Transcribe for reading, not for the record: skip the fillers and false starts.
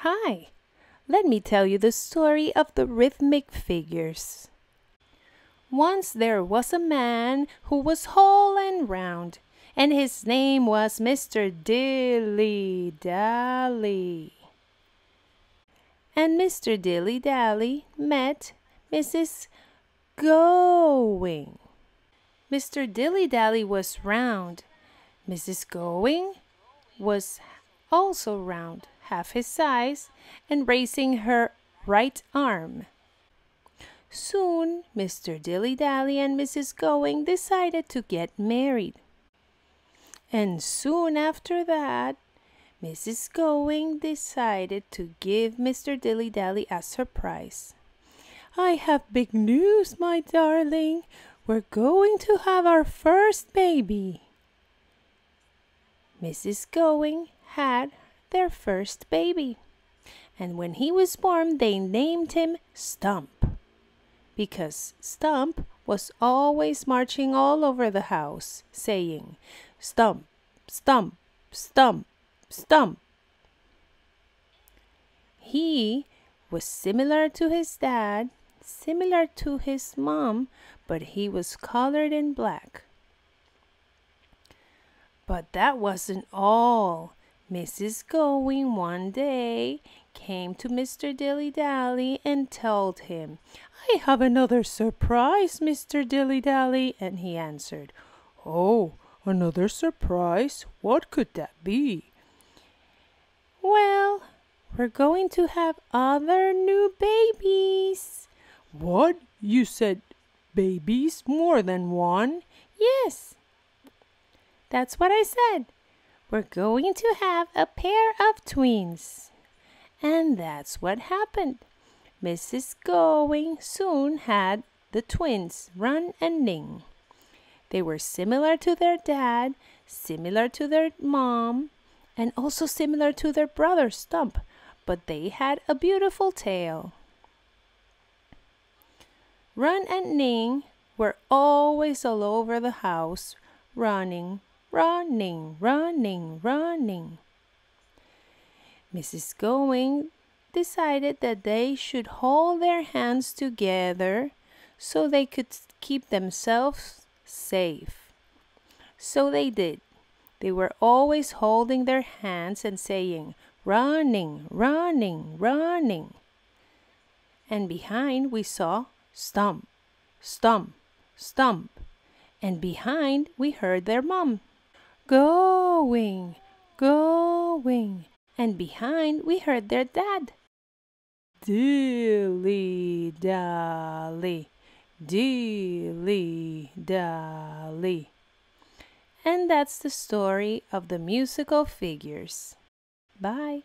Hi, let me tell you the story of the Rhythmic Figures. Once there was a man who was tall and round, and his name was Mr. Dilly-Dally. And Mr. Dilly-Dally met Mrs. Going. Mr. Dilly-Dally was round. Mrs. Going was also round, half his size, and raising her right arm. Soon, Mr. Dilly-Dally and Mrs. Going decided to get married. And soon after that, Mrs. Going decided to give Mr. Dilly-Dally a surprise. "I have big news, my darling. We're going to have our first baby." Mrs. Going had their first baby, and when he was born, they named him Stump, because Stump was always marching all over the house, saying, "Stump, stump, stump, stump." He was similar to his dad, similar to his mom, but he was colored in black. But that wasn't all. Mrs. Going one day came to Mr. Dilly-Dally and told him, "I have another surprise, Mr. Dilly-Dally." And he answered, "Oh, another surprise? What could that be?" "Well, we're going to have other new babies." "What? You said babies? More than one?" "Yes, that's what I said. We're going to have a pair of twins." And that's what happened. Mrs. Going soon had the twins, Run and Ning. They were similar to their dad, similar to their mom, and also similar to their brother Stump, but they had a beautiful tail. Run and Ning were always all over the house, running, running, running, running. Mrs. Going decided that they should hold their hands together so they could keep themselves safe. So they did. They were always holding their hands and saying, "Running, running, running." And behind we saw Stump, Stump, Stump. And behind we heard their mom, "Going, going." And behind we heard their dad, "Dilly-Dally, Dilly-Dally." And that's the story of the musical figures. Bye.